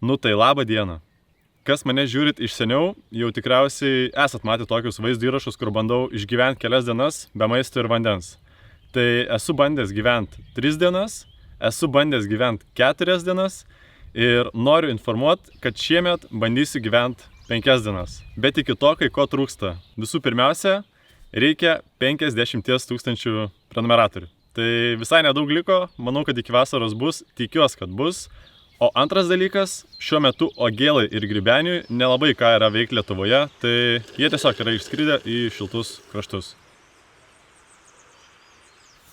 Nu tai labą dieną. Kas mane žiūrit iš seniau, jau tikriausiai esat matę tokius vaizdo įrašus, kur bandau išgyventi kelias dienas be maisto ir vandens. Tai esu bandęs gyventi 3 dienas, esu bandęs gyventi 4 dienas ir noriu informuoti, kad šiemet bandysiu gyventi 5 dienas. Bet iki to, kai ko trūksta. Visų pirmiausia, reikia 50 000 prenumeratorių. Tai visai nedaug liko, manau, kad iki vasaros bus, tikiuosi, kad bus. O antras dalykas, šiuo metu Ogėlai ir Grybeniui nelabai ką yra veikti Lietuvoje, tai jie tiesiog yra išskridę į šiltus kraštus.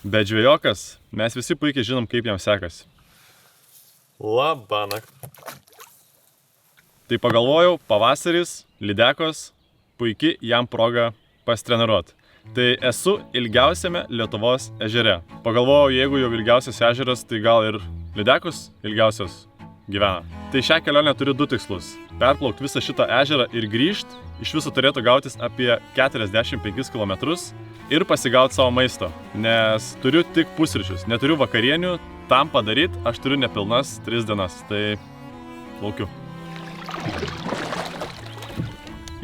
Bet žvejokas, mes visi puikiai žinom, kaip jam sekasi. Labanakt. Tai pagalvojau, pavasaris, lydekos, puikiai jam proga pasitreniruoti. Tai esu ilgiausiame Lietuvos ežere. Pagalvojau, jeigu jau ilgiausias ežeras, tai gal ir lydekos ilgiausias gyvena. Tai šią kelionę turiu 2 tikslus. Perplaukti visą šitą ežerą ir grįžti. Iš viso turėtų gautis apie 45 km ir pasigauti savo maisto. Nes turiu tik pusryčius, neturiu vakarienių. Tam padaryti aš turiu nepilnas 3 dienas. Tai plaukiu.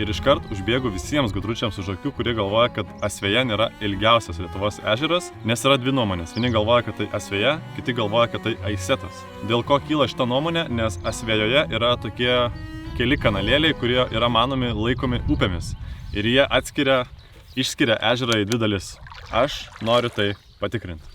Ir iškart užbėgu visiems gudručiams už akių, kurie galvoja, kad Asveja nėra ilgiausias Lietuvos ežeras, nes yra 2 nuomonės. Vieni galvoja, kad tai Asveja, kiti galvoja, kad tai Aisetas. Dėl ko kyla šita nuomonė, nes Asvejoje yra tokie keli kanalėliai, kurie yra manomi laikomi upėmis. Ir jie išskiria ežerą į 2 dalis. Aš noriu tai patikrinti.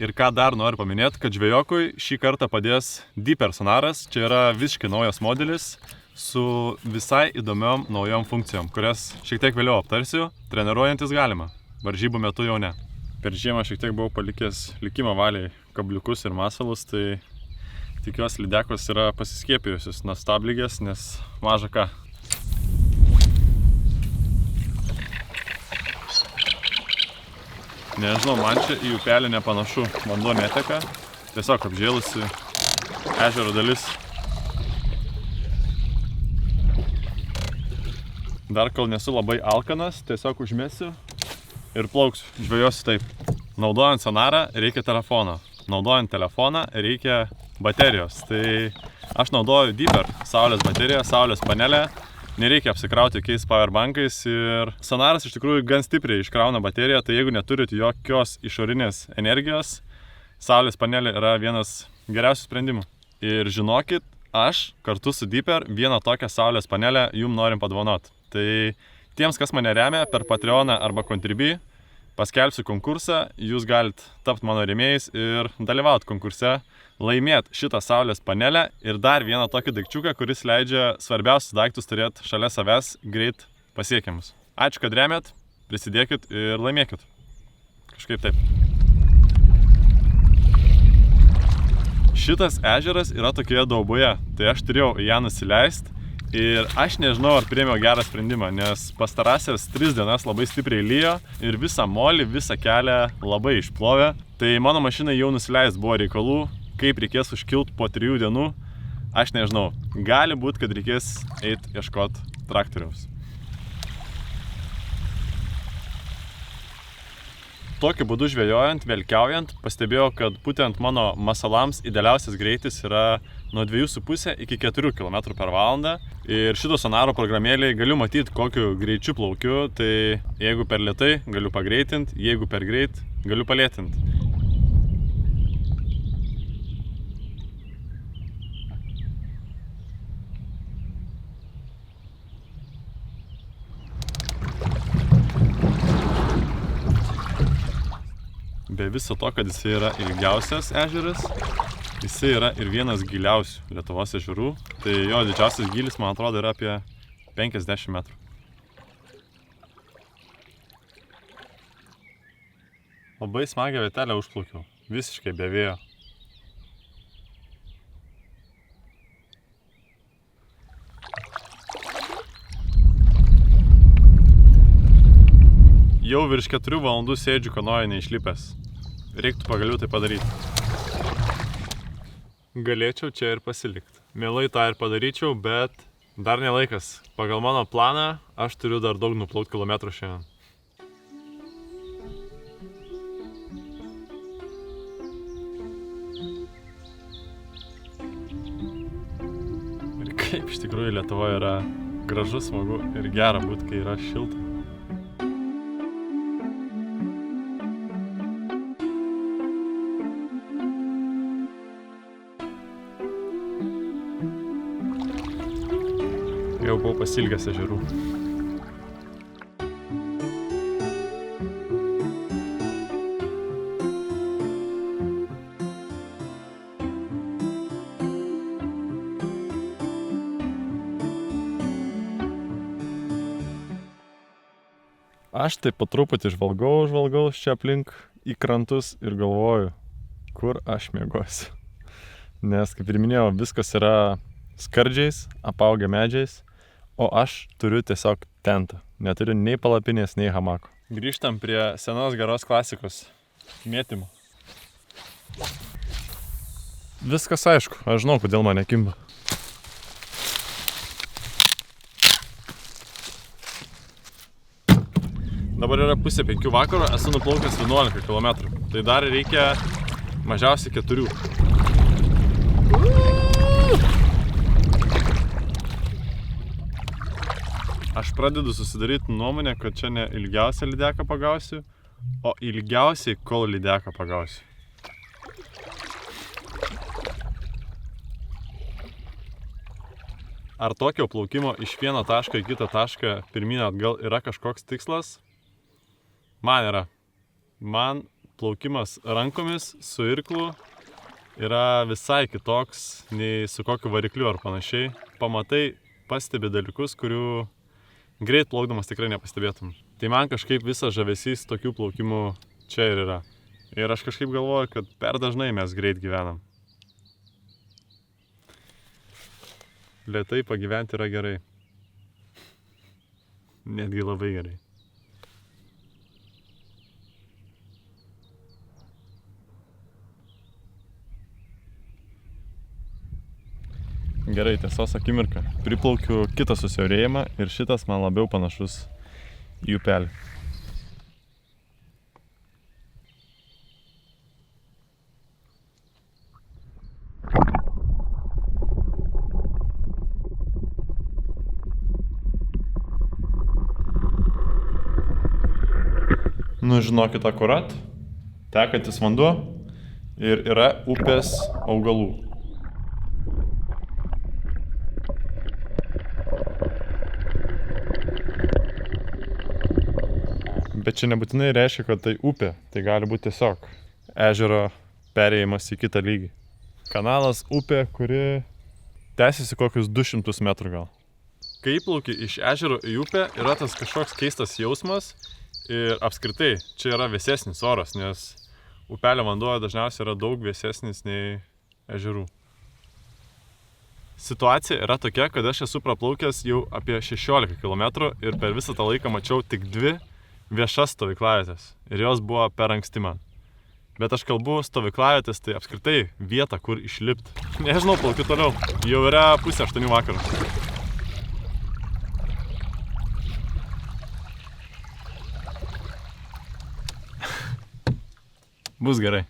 Ir ką dar noriu paminėti, kad žvejokui šį kartą padės Deeper sonaras. Čia yra visiškai naujas modelis su visai įdomiom naujom funkcijom, kurias šiek tiek vėliau aptarsiu. Treniruojantis galima, varžybų metu jau ne. Per žiemą šiek tiek buvau palikęs likimo valiai kabliukus ir masalus, tai tikiuosi lydekos yra pasiskiepijusios nuo stabligės, nes maža ką. Nežinau, man čia į upelį nepanašu, vanduo neteka, tiesiog apžėlusi ežero dalis. Dar kol nesu labai alkanas, tiesiog užmesiu ir plauksiu, žvejosiu taip. Naudojant sonarą reikia telefono, naudojant telefoną reikia baterijos. Tai aš naudoju Deeper saulės bateriją, saulės panelę. Nereikia apsikrauti jokiais powerbankais ir sonaras iš tikrųjų gan stipriai iškrauna bateriją, tai jeigu neturit jokios išorinės energijos, saulės panelė yra vienas geriausių sprendimų. Ir žinokit, aš kartu su Deeper vieną tokią saulės panelę jums norim padovanoti. Tai tiems, kas mane remia per Patreoną arba Contribui, paskelbsiu konkursą, jūs galite tapti mano rėmėjais ir dalyvauti konkurse, laimėti šitą saulės panelę ir dar vieną tokį daikčiuką, kuris leidžia svarbiausius daiktus turėti šalia savęs greit pasiekiamus. Ačiū, kad remėt, prisidėkit ir laimėkit. Kažkaip taip. Šitas ežeras yra tokioje dauboje, tai aš turėjau ją nusileisti. Ir aš nežinau, ar priėmiau gerą sprendimą, nes pastarąsias 3 dienas labai stipriai lyjo ir visą molį, visą kelią labai išplovė. Tai mano mašinai jau nusileist buvo reikalų, kaip reikės užkilti po 3 dienų, aš nežinau. Gali būti, kad reikės eiti ieškoti traktoriaus. Tokiu būdu žvejojant, velkiaujant, pastebėjau, kad būtent mano masalams idealiausias greitis yra nuo 2,5 iki 4 km/h. Ir šito sonaro programėlėje galiu matyti, kokiu greičiu plaukiu, tai jeigu per lėtai, galiu pagreitinti, jeigu per greit, galiu palėtinti. Be viso to, kad jisai yra ilgiausias ežeras, jisai yra ir vienas giliausių Lietuvos ežerų. Tai jo didžiausias gylis, man atrodo, yra apie 50 metrų. Labai smagią vietelę užplaukiau, visiškai be vėjo. Jau virš 4 valandų sėdžiu kanoje neišlipęs. Reiktų pagaliau tai padaryti. Galėčiau čia ir pasilikti. Mielai tą ir padaryčiau, bet dar ne laikas. Pagal mano planą aš turiu dar daug nuplaukti kilometrų šiandien. Šiaip iš tikrųjų Lietuvoje yra gražu, smagu ir gera būti, kai yra šilta. Jau buvau pasilgęs ežerų. Aš taip po truputį žvalgau čia aplink į krantus ir galvoju, kur aš miegosiu. Nes, kaip ir minėjau, viskas yra skardžiais, apaugę medžiais, o aš turiu tiesiog tentą. Neturiu nei palapinės, nei hamako. Grįžtam prie senos geros klasikos – mėtymo. Viskas aišku, aš žinau, kodėl mane kimba. Dabar yra 4:30 vakaro, esu nuplaukęs 11 km. Tai dar reikia mažiausiai 4. Aš pradedu susidaryti nuomonę, kad čia ne ilgiausią lydeką pagausiu, o ilgiausiai, kol lydeką pagausiu. Ar tokio plaukimo iš vieno taško į kitą tašką pirmyn atgal yra kažkoks tikslas? Man yra. Man plaukimas rankomis su irklu yra visai kitoks nei su kokiu varikliu ar panašiai. Pamatai, pastebi dalykus, kurių greit plaukdamas tikrai nepastebėtum. Tai man kažkaip visas žavesys tokių plaukimų čia ir yra. Ir aš kažkaip galvoju, kad per dažnai mes greit gyvenam. Lėtai pagyventi yra gerai. Netgi labai gerai. Gerai, tiesos akimirka. Priplaukiu kitą susiaurėjimą ir šitas man labiau panašus į upelį. Nu, žinokit, akurat, tekantis vanduo ir yra upės augalų. Bet čia nebūtinai reiškia, kad tai upė, tai gali būti tiesiog ežero perėjimas į kitą lygį. Kanalas upė, kuri tęsiasi kokius 200 metrų gal. Kai įplauki iš ežero į upę, yra tas kažkoks keistas jausmas ir apskritai čia yra vėsesnis oras, nes upelio vanduo dažniausiai yra daug vėsesnis nei ežerų. Situacija yra tokia, kad aš esu praplaukęs jau apie 16 km ir per visą tą laiką mačiau tik 2 viešas stovyklavietės ir jos buvo per anksti man. Bet aš kalbu stovyklavietės, tai apskritai vieta, kur išlipti. Nežinau, plaukiu toliau. Jau yra 7:30 vakaro. Bus gerai.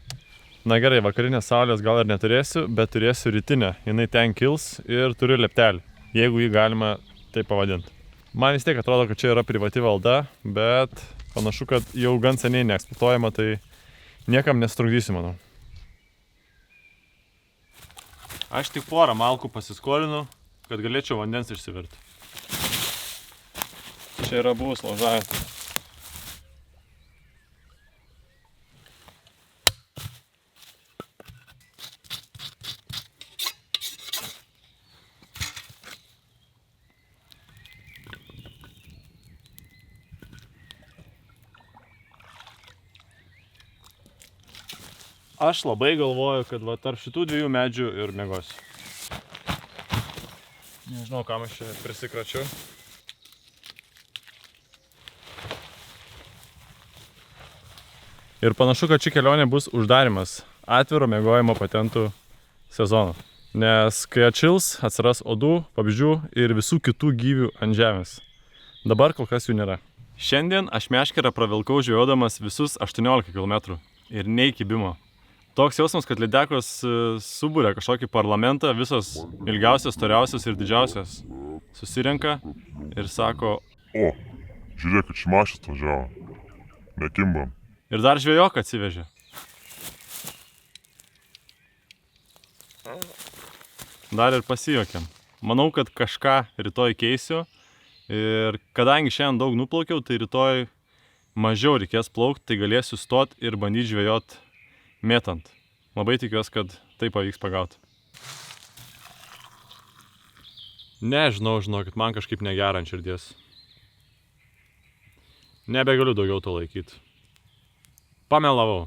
Na gerai, vakarinės saulės gal ir neturėsiu, bet turėsiu rytinę. Jinai ten kils ir turiu leptelį, jeigu jį galima taip pavadinti. Man vis tiek atrodo, kad čia yra privati valda, bet panašu, kad jau gan seniai neeksploatuojama, tai niekam nesutrukdysiu, manau. Aš tik porą malkų pasiskolinu, kad galėčiau vandens išsivirti. Čia yra buvus laužavietė. Aš labai galvoju, kad va tarp šitų 2 medžių ir miegosiu. Nežinau, kam aš čia prisikračiu. Ir panašu, kad ši kelionė bus uždarimas atviro miegojimo patentų sezono. Nes kai atšils, atsiras odų, vabzdžių ir visų kitų gyvių ant žemės. Dabar kol kas jų nėra. Šiandien aš meškerę pravilkau žvejodamas visus 18 km ir nei kibimo. Toks jausmas, kad lydekos subūrė kažkokį parlamentą, visos ilgiausios, storiausios ir didžiausios susirenka ir sako, O, žiūrėkit, šimašis atvažiavo. Nekimbam. ir dar žvejoką atsivežė. Dar ir pasijuokėm. Manau, kad kažką rytoj keisiu ir kadangi šiandien daug nuplaukiau, tai rytoj mažiau reikės plaukti, tai galėsiu stot ir bandyti žvejot mėtant. Labai tikiuosi, kad tai pavyks pagauti. Nežinau, žinokit, man kažkaip negera ant širdies. Nebegaliu daugiau to laikyti. Pamelavau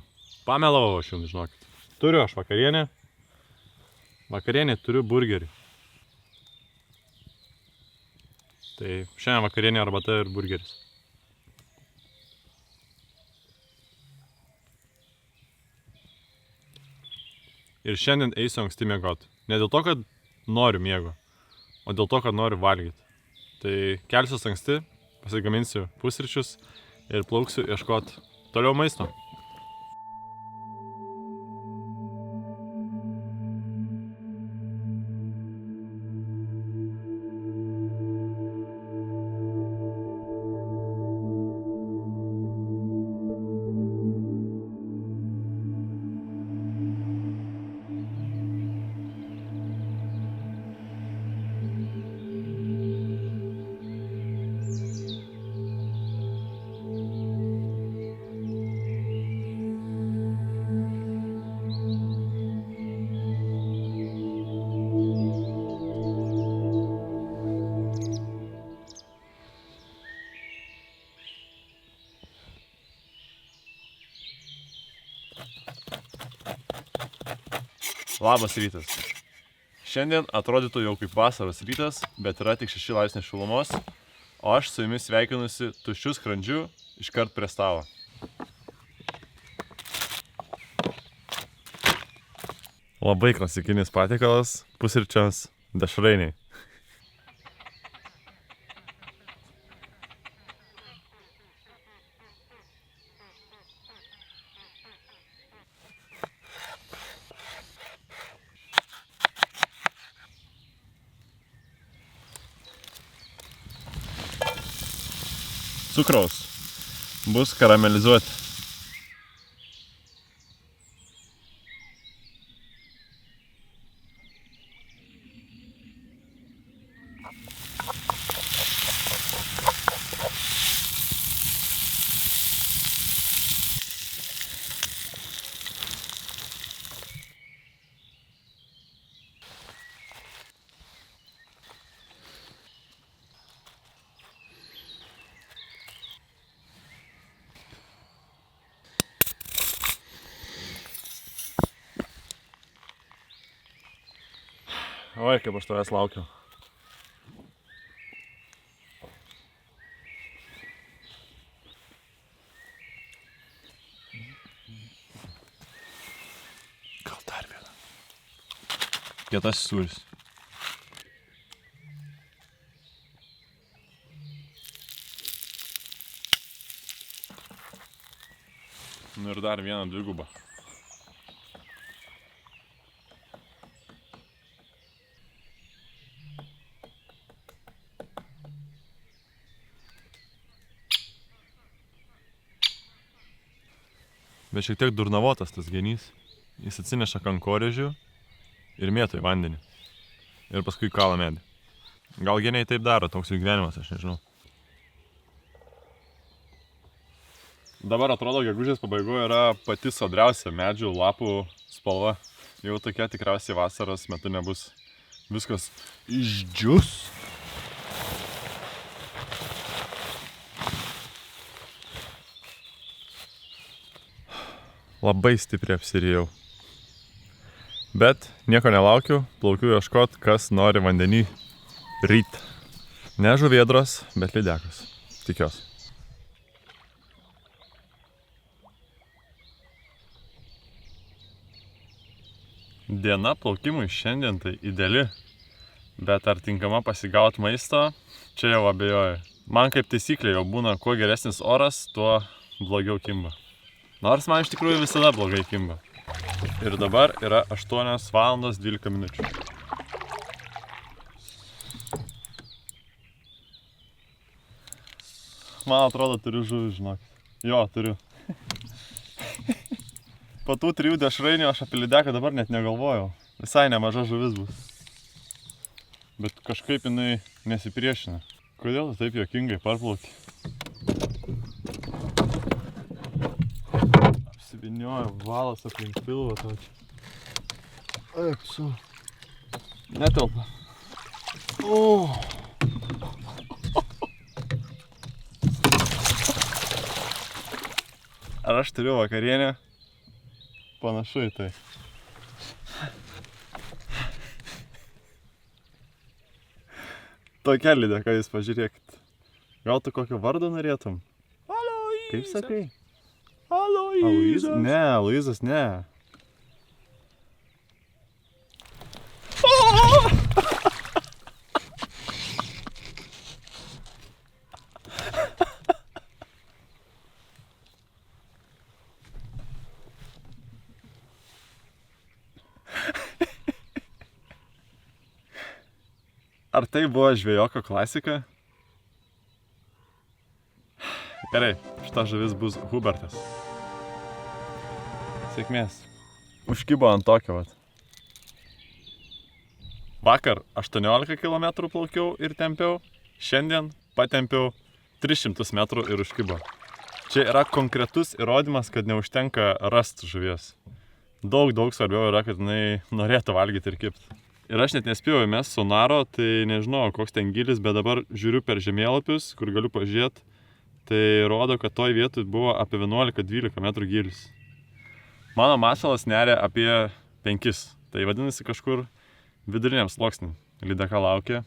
aš jums, žinokit. Turiu aš vakarienę. Vakarienė turiu burgerį. Tai šiandien vakarienė arbata ir burgeris. Ir šiandien eisiu anksti miegoti. Ne dėl to, kad noriu miego, o dėl to, kad noriu valgyti. Tai kelsiuos anksti, pasigaminsiu pusryčius ir plauksiu ieškoti toliau maisto. Labas rytas. Šiandien atrodytų jau kaip vasaros rytas, bet yra tik 6 laipsniai šilumos, o aš su jumis sveikinusi tuščiu skrandžiu iškart prie stalo. Labai klasikinis patiekalas, pusryčiams dešrainiai. Cukraus bus karamelizuoti. Oi, kaip aš tavęs laukiu. Gal dar vieną. Kietas sūris. Nu ir dar vieną dvigubą. Bet šiek tiek durnavotas tas genys. Jis atsineša kankorėžių ir mėto į vandenį. Ir paskui kala medį. Gal geniai taip daro, toks jų gyvenimas, aš nežinau. Dabar atrodo, gegužės pabaigoje yra pati sodriausia medžių lapų spalva. Jau tokia tikriausiai vasaros metu nebus. Viskas išdžius. Labai stipriai apsirijau. Bet nieko nelaukiu, plaukiu ieškot, kas nori vandenį ryt. Ne žuvėdros, bet lydekos. Tikiuosi. Diena plaukimui šiandien tai ideali, bet ar tinkama pasigauti maisto, čia jau abejoju. Man kaip taisyklė jau būna, kuo geresnis oras, tuo blogiau kimba. Nors man iš tikrųjų visada blogai kimba. Ir dabar yra 8 valandos 12 minučių. Man atrodo, turiu žuvį, žinok. Jo, turiu. Po tų 3 dešrainių aš apie lydeką dabar net negalvojau. Visai nemaža žuvis bus. Bet kažkaip jinai nesipriešina. Kodėl tu taip juokingai parplauki? Apsivinioja valas aplink pilvą tokį. Eik su. Netelpa. Ar aš turiu vakarienę? Panašu į tai. Tokia lydeka, jūs pažiūrėkit. Gal tu kokio vardo norėtum? Aloyzas. Kaip sakai? Aloyzas. Ne, Aloyzas ne. Ar tai buvo žvejoko klasika? Gerai, šita žuvis bus Hubertas. Sėkmės. Užkibo ant tokio, vat. Vakar 18 km plaukiau ir tempiau, šiandien patempiau 300 metrų ir užkibo. Čia yra konkretus įrodymas, kad neužtenka rasti žuvies. Daug svarbiau yra, kad jinai norėtų valgyti ir kibti. Ir aš net nespėjau įmest sonaro, tai nežinau, koks ten gilis, bet dabar žiūriu per žemėlapius, kur galiu pažiūrėti. Tai rodo, kad toj vietoj buvo apie 11-12 metrų gilis. Mano masalas neria apie 5. Tai vadinasi kažkur viduriniam sluoksniui. Lydeka laukia,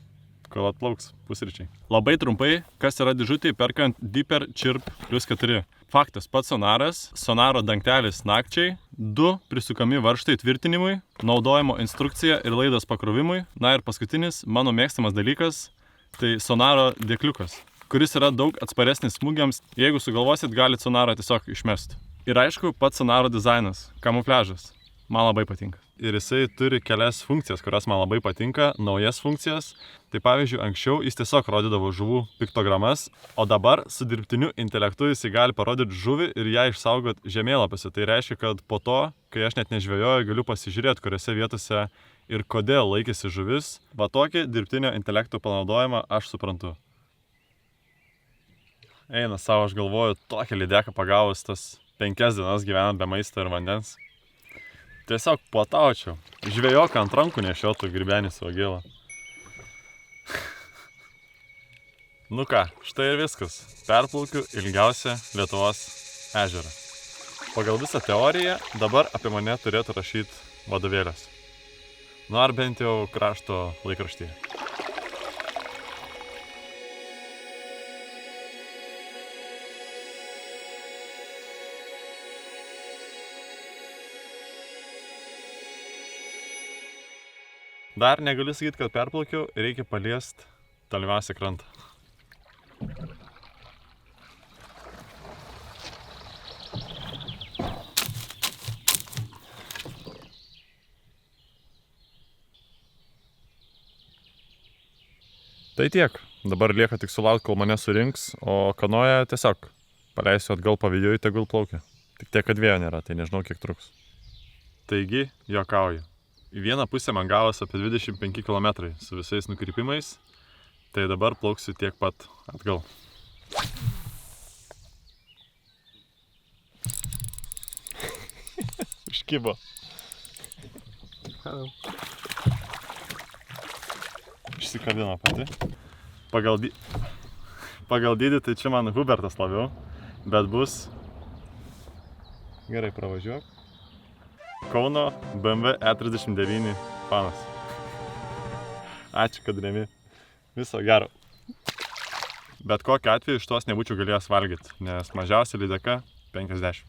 kol atplauks pusryčiai. Labai trumpai, kas yra dėžutėje perkant Deeper Chirp +4. Faktas, pats sonaras, sonaro dangtelis nakčiai, 2 prisukami varžtai tvirtinimui, naudojimo instrukcija ir laidos pakrovimui. Na ir paskutinis, mano mėgstamas dalykas, tai sonaro dėkliukas, kuris yra daug atsparesnis smūgiams. Jeigu sugalvosit, galit sonarą tiesiog išmesti. Ir aišku, pats sonaro dizainas, kamufliažas. Man labai patinka. Ir jisai turi kelias funkcijas, kurios man labai patinka, naujas funkcijas. Tai pavyzdžiui, anksčiau jis tiesiog rodydavo žuvų piktogramas, o dabar su dirbtiniu intelektu jisai gali parodyti žuvį ir ją išsaugot žemėlapiuose. Tai reiškia, kad po to, kai aš net nežvejoju, galiu pasižiūrėti, kuriuose vietose ir kodėl laikėsi žuvis. Va tokį dirbtinio intelekto panaudojimą aš suprantu. Eina savo, aš galvoju, tokią lydeką pagavus tas 5 dienas gyvenant be maisto ir vandens. Tiesiog puotaučiau. Žvejoką ant rankų nešiotų gribenį savo gėlą. Nu ką, štai ir viskas. Perplaukiu ilgiausią Lietuvos ežerą. Pagal visą teoriją dabar apie mane turėtų rašyti vadovėlės. Nu ar bent jau krašto laikraštyje. Dar negaliu sakyti, kad perplaukiau, reikia paliesti tolimiausią krantą. Tai tiek. Dabar lieka tik sulaukti, kol mane surinks, o kanoją tiesiog paleisiu atgal pavėjui, tegul plaukia. Tik tiek, kad vėjo nėra, tai nežinau, kiek truks. Taigi, juokauju. Į vieną pusę man gavos apie 25 km su visais nukrypimais, tai dabar plauksiu tiek pat atgal. Užkibo. Išsikabino pati. Pagal dydį tai čia man Hubertas labiau, bet bus... Gerai, pravažiuok. Kauno BMW E39 fanas. Ačiū, kad remi. Viso gero. Bet kokiu atveju iš tos nebūčiau galėjęs valgyti, nes mažiausia lydeka 50.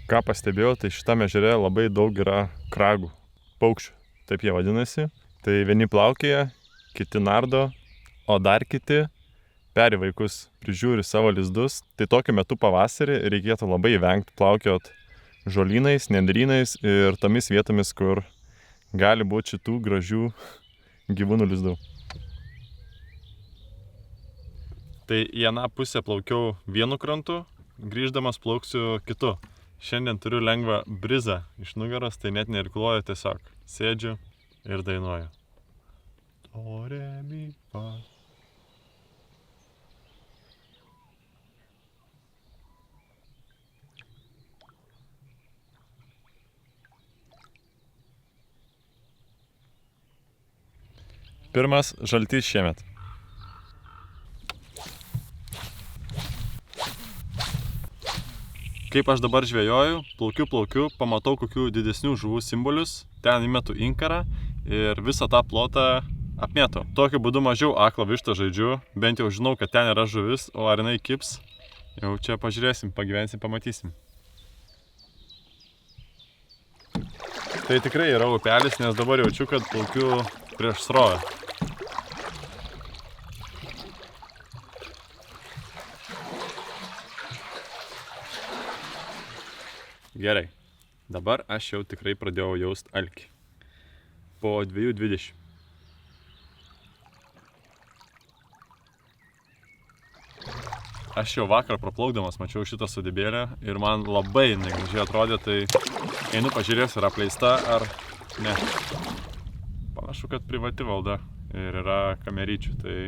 Ką pastebėjau, tai šitame ežere labai daug yra kragų, paukščių, taip jie vadinasi. Tai vieni plaukioja, kiti nardo, o dar kiti peri vaikus, prižiūri savo lizdus. Tai tokiu metu pavasarį reikėtų labai vengti plaukiot žolynais, nendrynais ir tomis vietomis, kur gali būti šitų gražių gyvūnų lizdų. Tai į aną pusę plaukiau vienu krantu, grįždamas plauksiu kitu. Šiandien turiu lengvą brizą iš nugaros, tai net neirkluoju, tiesiog sėdžiu ir dainuoju. Do, re, mi, fa. Pirmas žaltys šiemet. Kaip aš dabar žvejoju, plaukiu, pamatau kokių didesnių žuvų simbolius, ten įmetu inkarą ir visą tą plotą apmėtau. Tokiu būdu mažiau aklą vištą žaidžiu, bent jau žinau, kad ten yra žuvis, o ar jinai kips, jau čia pažiūrėsim, pagyvensim, pamatysim. Tai tikrai yra upelis, nes dabar jaučiu, kad plaukiu prieš srovę. Gerai, dabar aš jau tikrai pradėjau jaust alkį. Po 2:20. Aš jau vakar praplaukdamas mačiau šitą sodybėlę ir man labai negražiai atrodė, tai einu pažiūrėsiu, ar apleista ar ne. Panašu, kad privati valda ir yra kameryčių, tai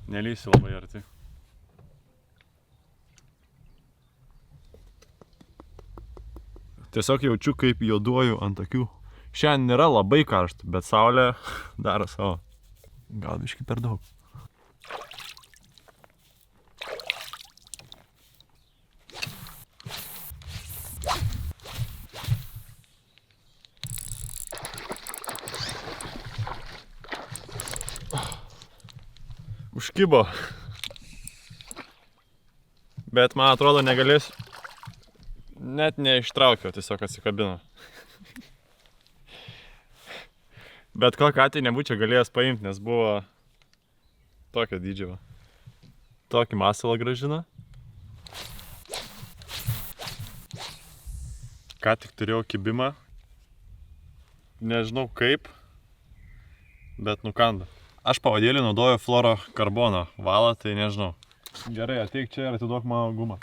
nelysiu labai arti. Tiesiog jaučiu, kaip juoduoju ant akių. Šiandien nėra labai karšta, bet saulė daro savo. Gal biškį per daug. Užkibo. Bet man atrodo negalės. Net neištraukiau, tiesiog atsikabino. Bet kokiu atveju nebūčiau galėjęs paimti, nes buvo tokio dydžio. Tokį masalą grąžino. Ką tik turėjau kibimą. Nežinau kaip, bet nukando. Aš pavadėlį naudoju fluorokarbono valą, tai nežinau. Gerai, ateik čia ir atiduok mano gumą.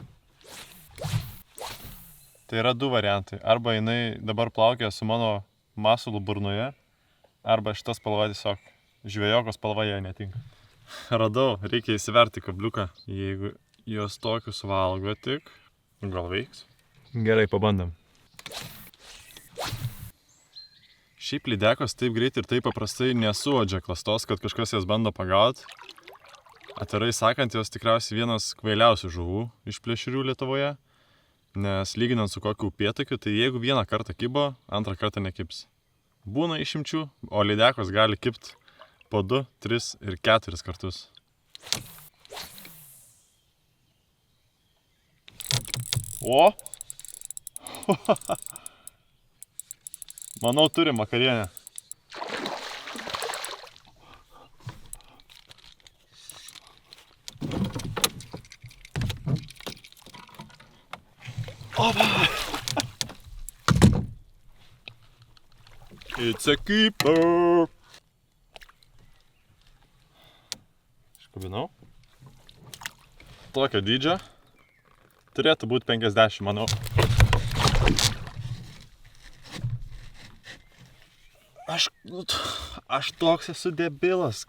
Tai yra du variantai. Arba jinai dabar plaukia su mano masalu burnoje, arba šita spalva tiesiog žvejoko spalva jai netinka. Radau, reikia įsiverti kabliuką. Jeigu jos tokius valgo tik, gal veiks? Gerai, pabandom. Šiaip lydekos taip greit ir taip paprastai nesuodžia klastos, kad kažkas jas bando pagauti. Atvirai sakant, jos tikriausiai vienas kvailiausių žuvų iš plėšrių Lietuvoje. Nes lyginant su kokiu upėtakiu, tai jeigu vieną kartą kibo, antrą kartą nekips. Būna išimčių, o lydekos gali kipt po 2, 3 ir 4 kartus. O! Manau, turi vakarienę. Opa! It's a keeper! Iškabinau. Tokio dydžio. Turėtų būti 50, manau. Aš toks esu debilas.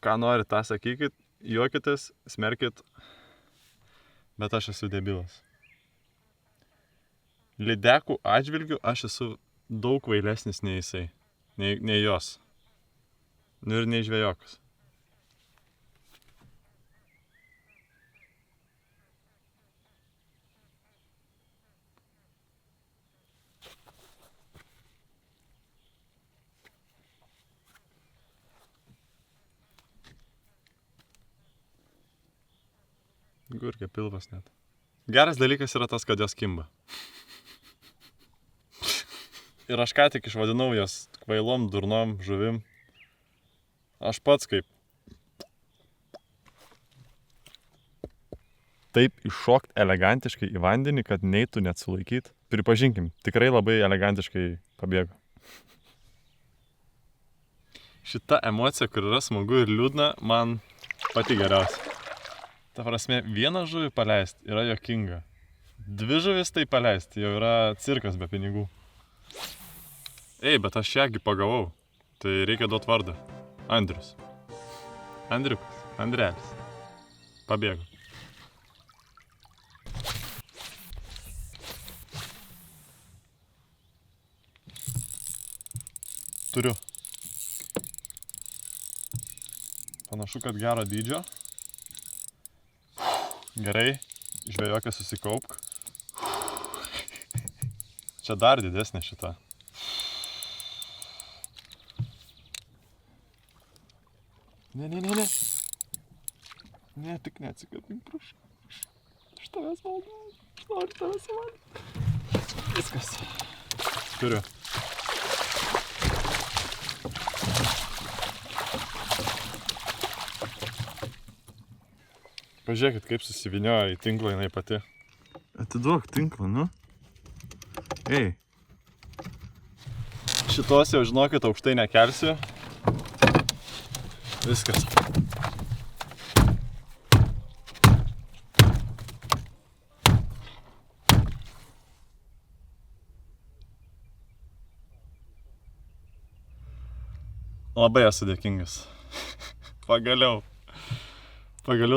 Ką nori, tą sakykit, juokitės, smerkit, bet aš esu debilas. Lydekų atžvilgiu aš esu daug kvailesnis nei jisai, nei jos. Nu ir nei žvejokas. Gurkia pilvas net. Geras dalykas yra tas, kad jos kimba. Ir aš ką tik išvadinau jos kvailom, durnom žuvim. Aš pats kaip. Taip iššokt elegantiškai į vandenį, kad neitų net sulaikyt. Pripažinkim, tikrai labai elegantiškai pabėgo. Šita emocija, kur yra smagu ir liūdna, man pati geriausia. Ta prasme, vieną žuvį paleisti yra juokinga. 2 žuvis tai paleisti jau yra cirkas be pinigų. Ei, bet aš jągi pagavau. Tai reikia duoti vardą. Andrius. Andriukas. Andrelis. Pabėgo. Turiu. Panašu, kad gero dydžio. Gerai. Žvejokė susikaupk. Čia dar didesnė šita. Ne. Ne, tik neatsikabink, prašau. Aš tavęs maldauju. Aš noriu tavęs valgyti. Viskas. Turiu. Pažiūrėkit, kaip susiviniojo į tinklą jinai pati. Atiduok tinklą, nu. Ei. Šitos jau žinokit, aukštai nekelsiu. Viskas. Labai esu dėkingas. Pagaliau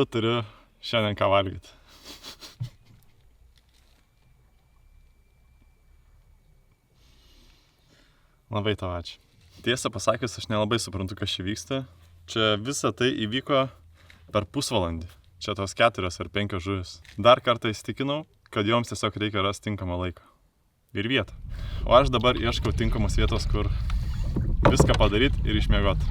turiu šiandien ką valgyti. Labai tau ačiū. Tiesą pasakius, aš nelabai suprantu, kas čia vyksta. Čia visa tai įvyko per pusvalandį. Čia tos 4 ar 5 žuvis. Dar kartą įsitikinau, kad joms tiesiog reikia rasti tinkamą laiką. Ir vietą. O aš dabar ieškau tinkamos vietos, kur viską padaryti ir išmiegoti.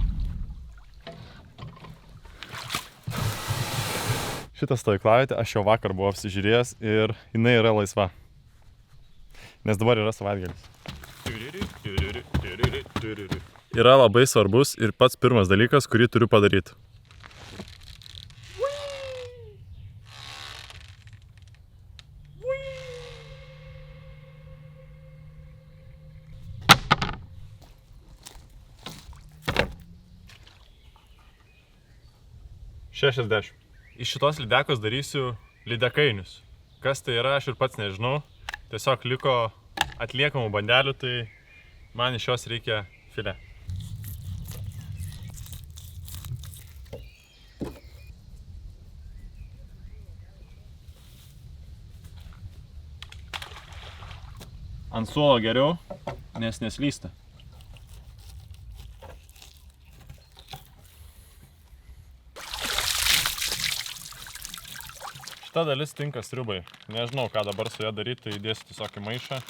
Šitą stovyklavietę aš jau vakar buvau apsižiūrėjęs ir jinai yra laisva. Nes dabar yra savaitgalis. Yra labai svarbus ir pats pirmas dalykas, kurį turiu padaryti. $60. Iš šitos lydekos darysiu lydekainius. Kas tai yra, aš ir pats nežinau. Tiesiog liko atliekamų bandelių, tai man iš jos reikia filė. Ant suolo geriau, nes neslysta. Šita dalis tinka sriubai. Nežinau, ką dabar su ją daryti, tai įdėsiu tiesiog į maišą.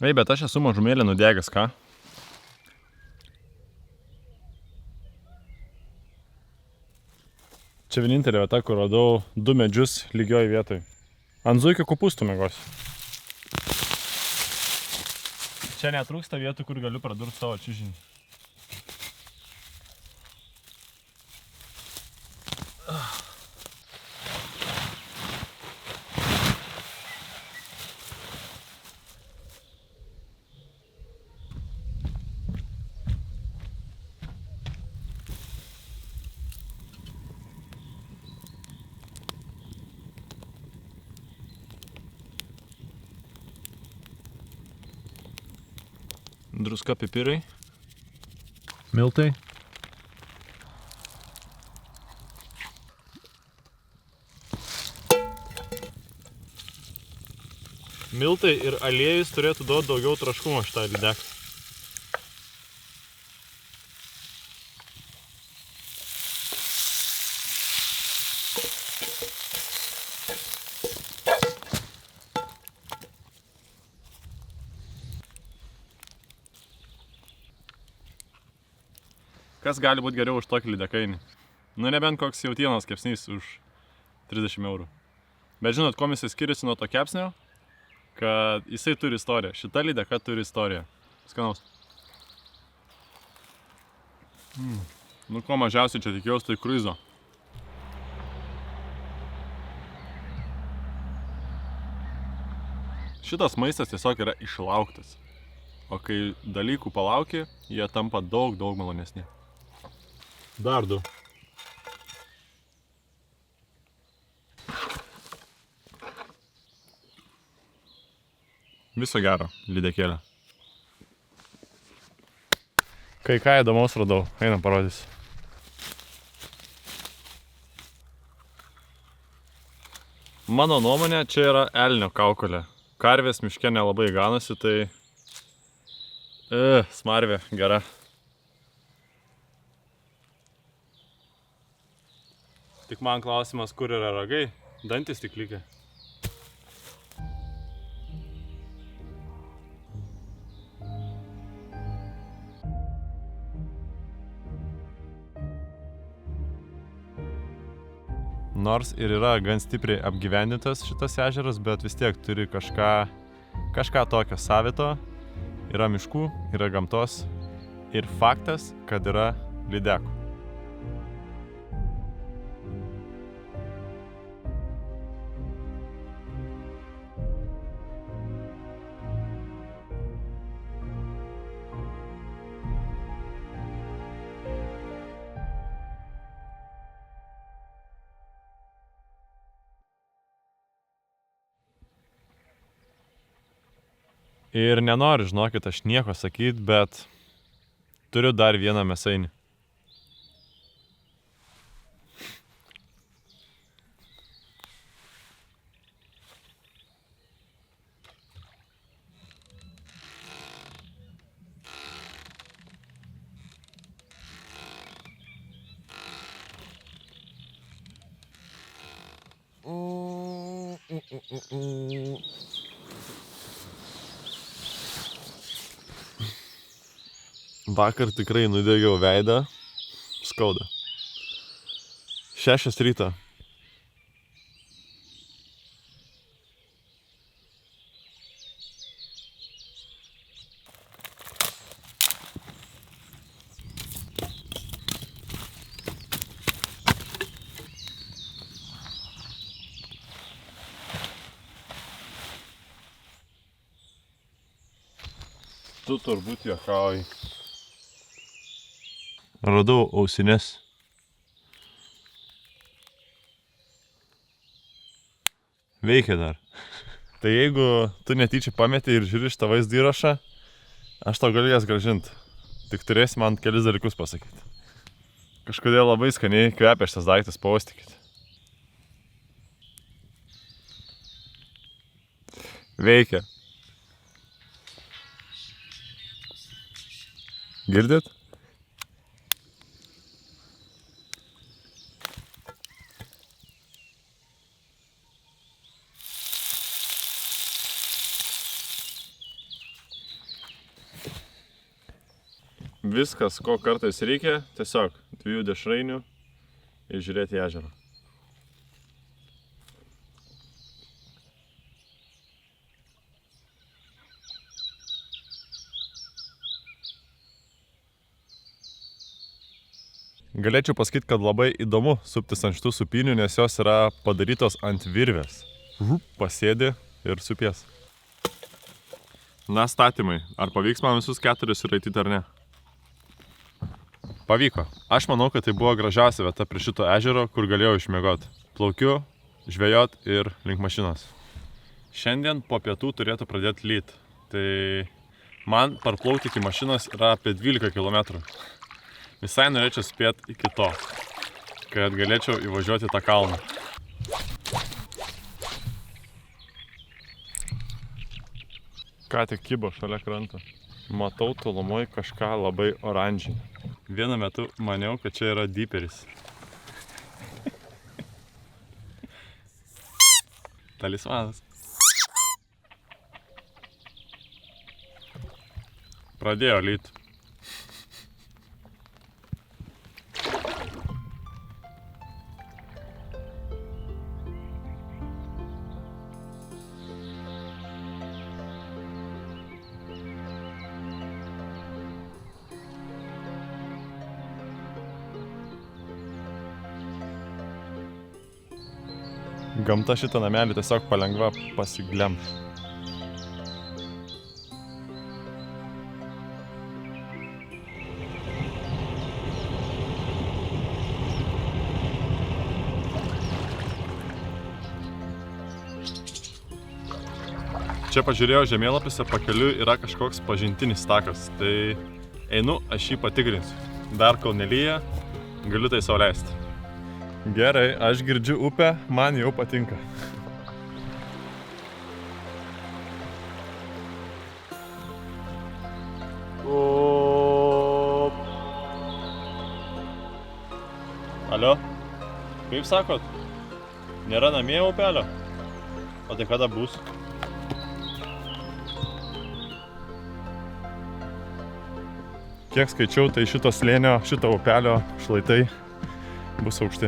Ei, bet aš esu mažumėlį nudegęs, ką? Čia vienintelė vieta, kur radau 2 medžius lygioj vietoj. Ant zuikio kopūstų miegosiu. Čia netrūksta vietų, kur galiu pradurti savo čiužinį. Druska, pipirai, miltai. Miltai ir aliejus turėtų duoti daugiau traškumo šitą lydeką. Kas gali būti geriau už tokį lydekainį? Nu, nebent koks jautienos kepsnys už 30 eurų. Bet žinot, kuom jisai skiriasi nuo to kepsnio? Kad jisai turi istoriją. Šita lydeka turi istoriją. Skanaus. Nu, ko mažiausiai čia tikėjausi, tai kruizo. Šitas maistas tiesiog yra išlauktas. O kai dalykų palauki, jie tampa daug malonesni. Dar du. Viso gero, lydekėlė. Kai ką įdomaus radau, einam parodysiu. Mano nuomonė, čia yra elnio kaukolė. Karvės miške nelabai ganosi, tai... smarvė, gera. Tik man klausimas, kur yra ragai, dantis tik likę. Nors ir yra gan stipriai apgyvendintas šitas ežeras, bet vis tiek turi kažką tokio savito. Yra miškų, yra gamtos ir faktas, kad yra lydekų. Ir nenoriu, žinokit, aš nieko sakyt, bet turiu dar vieną mėsainį. Vakar tikrai nudegiau veidą, skauda. 6 ryto. Tu turbūt juokauji. Radau ausines. Veikia dar. Tai jeigu tu netyčia pametei ir žiūri šitą vaizdo įrašą, aš tau galiu jas grąžinti. Tik turėsi man kelis dalykus pasakyti. Kažkodėl labai skaniai kvepia šitas daiktas, paustykit. Veikia. Girdit? Viskas, ko kartais reikia, tiesiog 2 dešrainių ir žiūrėti į ežerą. Galėčiau pasakyti, kad labai įdomu suptis ant šitų supinių, nes jos yra padarytos ant virvės. Pasėdi ir supies. Na, statymai. Ar pavyks man visus 4 suraityti ar ne? Pavyko. Aš manau, kad tai buvo gražiausia vieta prie šito ežero, kur galėjau išmiegoti. Plaukiu, žvejot ir link mašinos. Šiandien po pietų turėtų pradėti lyt. Tai man parplaukti iki mašinos yra apie 12 km. Visai norėčiau spėti iki to, kad galėčiau įvažiuoti tą kalną. Ką tik kibo šalia kranto. Matau tolumoj kažką labai oranžinį. Vienu metu maniau, kad čia yra dyperis. Talismanas. Pradėjo lyt. Gamta šitą namelį tiesiog palengva pasiglemš. Čia pažiūrėjau žemėlapiuose, pakeliui yra kažkoks pažintinis takas, tai einu, aš jį patikrinsiu. Dar kol nelyja, galiu tai sau leisti. Gerai, aš girdžiu upę, man jau patinka. Alio, kaip sakot? Nėra namie upelio? O tai kada bus? Kiek skaičiau, tai šito slėnio, šito upelio šlaitai bus aukšti.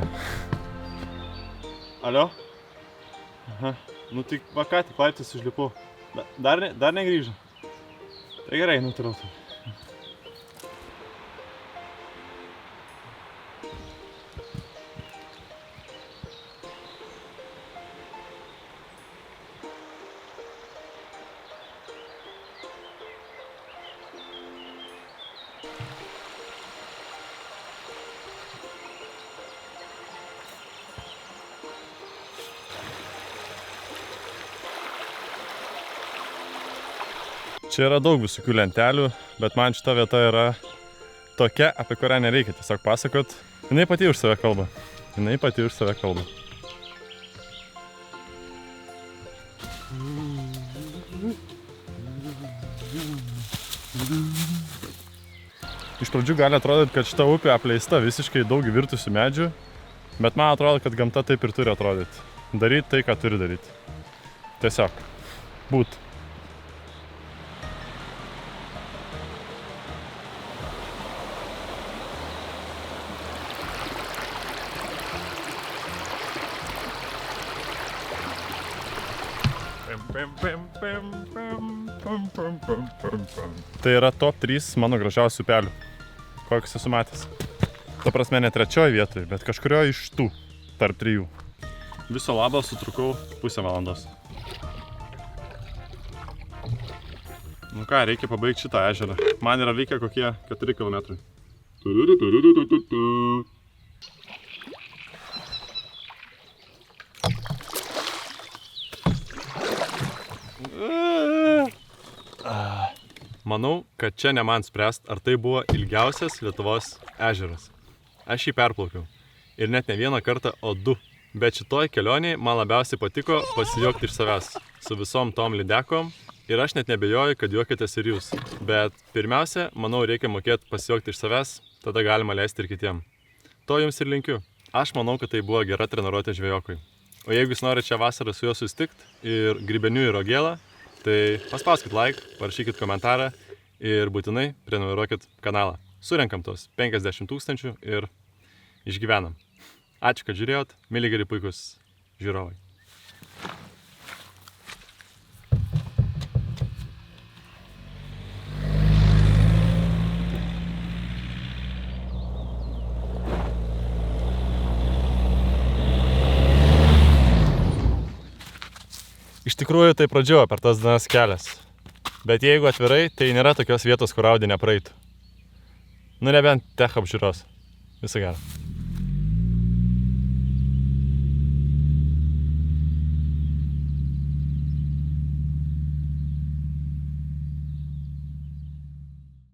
Alio? Aha. Nu tai va ką tik laiptais užlipau. Dar negrįžo. Tai gerai, nutarau. Čia yra daug visokių lentelių, bet man šita vieta yra tokia, apie kurią nereikia tiesiog pasakot. Jinai pati už save kalba. Iš pradžių gali atrodyti, kad šita upė apleista visiškai daug virtusių medžių, bet man atrodo, kad gamta taip ir turi atrodyti. Daryti tai, ką turi daryti. Tiesiog. Būt. Tai yra top 3 mano gražiausių upelių, kokius esu matęs. Ta prasme, ne trečioje vietoje, bet kažkurioje iš tų, tarp 3. Viso labo sutrukau pusę valandos. Nu ką, reikia pabaigti šitą ežerą. Man yra likę kokie 4 km. Manau, kad čia ne man spręst, ar tai buvo ilgiausias Lietuvos ežeras. Aš jį perplaukiau. Ir net ne vieną kartą, o 2. Bet šitoj kelionėje man labiausiai patiko pasijuokti iš savęs. Su visom tom lydekom. Ir aš net nebejoju, kad juokitės ir jūs. Bet pirmiausia, manau, reikia mokėti pasijuokti iš savęs, tada galima leisti ir kitiem. To jums ir linkiu. Aš manau, kad tai buvo gera treniruotė žvejokui. O jeigu jūs norite šią vasarą su juo susitikti ir grybenių ir ogėlą, tai paspauskit like, parašykit komentarą ir būtinai prenumeruokit kanalą. Surenkam tos 50 000 ir išgyvenam. Ačiū, kad žiūrėjot, mili geri puikus žiūrovai. Iš tikrųjų tai pradžiuvo per tas dienas kelias. Bet jeigu atvirai, tai nėra tokios vietos, kur Audi nepraeitų. Nu nebent tech apžiūros. Viso gero.